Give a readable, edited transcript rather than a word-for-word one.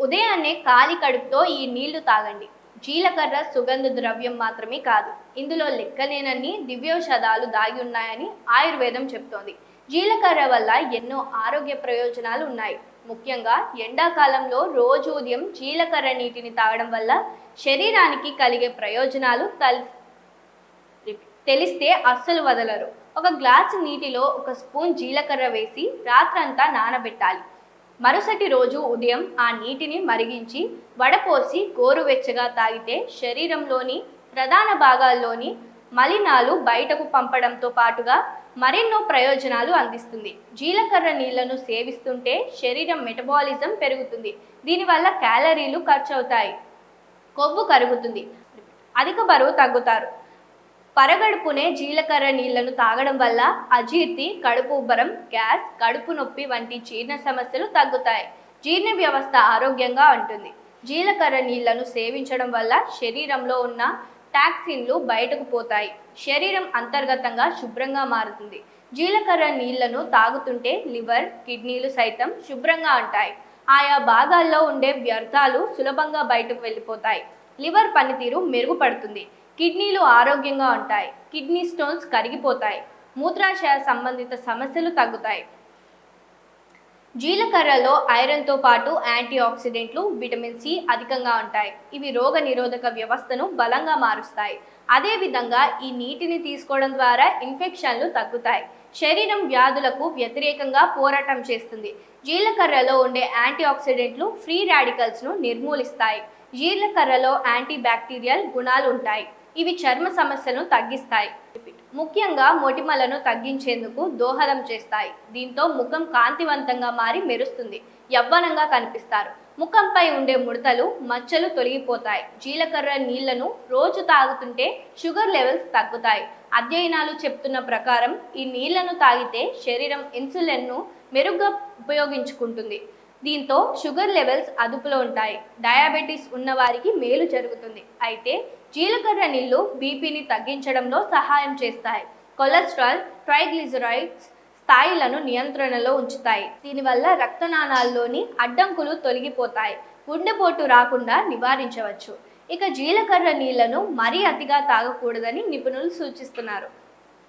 ఉదయాన్నే ఖాళీ కడుపుతో ఈ నీళ్లు తాగండి. జీలకర్ర సుగంధ ద్రవ్యం మాత్రమే కాదు, ఇందులో లెక్కలేనన్ని దివ్యౌషధాలు దాగి ఉన్నాయని ఆయుర్వేదం చెప్తోంది. జీలకర్ర వల్ల ఎన్నో ఆరోగ్య ప్రయోజనాలు ఉన్నాయి. ముఖ్యంగా ఎండాకాలంలో రోజు ఉదయం జీలకర్ర నీటిని తాగడం వల్ల శరీరానికి కలిగే ప్రయోజనాలు తెలిస్తే అస్సలు వదలరు. ఒక గ్లాసు నీటిలో ఒక స్పూన్ జీలకర్ర వేసి రాత్రంతా నానబెట్టాలి. మరుసటి రోజు ఉదయం ఆ నీటిని మరిగించి వడపోసి గోరువెచ్చగా తాగితే శరీరంలోని ప్రధాన భాగాల్లోని మలినాలు బయటకు పంపడంతో పాటుగా మరెన్నో ప్రయోజనాలు అందిస్తుంది. జీలకర్ర నీళ్లను సేవిస్తుంటే శరీరం మెటబాలిజం పెరుగుతుంది. దీనివల్ల క్యాలరీలు ఖర్చు అవుతాయి, కొవ్వు కరుగుతుంది, అధిక బరువు తగ్గుతారు. పరగడుపునే జీలకర్ర నీళ్లను తాగడం వల్ల అజీర్తి, కడుపు ఉబ్బరం, గ్యాస్, కడుపు నొప్పి వంటి జీర్ణ సమస్యలు తగ్గుతాయి. జీర్ణ వ్యవస్థ ఆరోగ్యంగా ఉంటుంది. జీలకర్ర నీళ్లను సేవించడం వల్ల శరీరంలో ఉన్న టాక్సిన్లు బయటకు పోతాయి. శరీరం అంతర్గతంగా శుభ్రంగా మారుతుంది. జీలకర్ర నీళ్లను తాగుతుంటే లివర్, కిడ్నీలు సైతం శుభ్రంగా ఉంటాయి. ఆయా భాగాల్లో ఉండే వ్యర్థాలు సులభంగా బయటకు వెళ్ళిపోతాయి. లివర్ పనితీరు మెరుగుపడుతుంది. కిడ్నీలు ఆరోగ్యంగా ఉంటాయి. కిడ్నీ స్టోన్స్ కరిగిపోతాయి. మూత్రాశయ సంబంధిత సమస్యలు తగ్గుతాయి. జీలకర్రలో ఐరన్తో పాటు యాంటీ ఆక్సిడెంట్లు, విటమిన్ సి అధికంగా ఉంటాయి. ఇవి రోగ నిరోధక వ్యవస్థను బలంగా మారుస్తాయి. అదేవిధంగా ఈ నీటిని తీసుకోవడం ద్వారా ఇన్ఫెక్షన్లు తగ్గుతాయి. శరీరం వ్యాధులకు వ్యతిరేకంగా పోరాటం చేస్తుంది. జీలకర్రలో ఉండే యాంటీ ఆక్సిడెంట్లు ఫ్రీ రాడికల్స్ను నిర్మూలిస్తాయి. జీలకర్రలో యాంటీ బ్యాక్టీరియల్ గుణాలు ఉంటాయి. ఇవి చర్మ సమస్యలను తగ్గిస్తాయి. ముఖ్యంగా మొటిమలను తగ్గించేందుకు దోహదం చేస్తాయి. దీంతో ముఖం కాంతివంతంగా మారి మెరుస్తుంది, యవ్వనంగా కనిపిస్తారు. ముఖంపై ఉండే ముడతలు, మచ్చలు తొలగిపోతాయి. జీలకర్ర నీళ్లను రోజు తాగుతుంటే షుగర్ లెవెల్స్ తగ్గుతాయి. అధ్యయనాలు చెప్తున్న ప్రకారం ఈ నీళ్లను తాగితే శరీరం ఇన్సులిన్ను మెరుగ్గా ఉపయోగించుకుంటుంది. దీంతో షుగర్ లెవెల్స్ అదుపులో ఉంటాయి. డయాబెటీస్ ఉన్నవారికి మేలు జరుగుతుంది. అయితే జీలకర్ర నీళ్లు బీపీని తగ్గించడంలో సహాయం చేస్తాయి. కొలెస్ట్రాల్, ట్రైగ్లిజరైడ్స్ స్థాయిలను నియంత్రణలో ఉంచుతాయి. దీనివల్ల రక్తనాళాల్లోని అడ్డంకులు తొలగిపోతాయి. గుండెపోటు రాకుండా నివారించవచ్చు. ఇక జీలకర్ర నీళ్లను మరీ అతిగా తాగకూడదని నిపుణులు సూచిస్తున్నారు.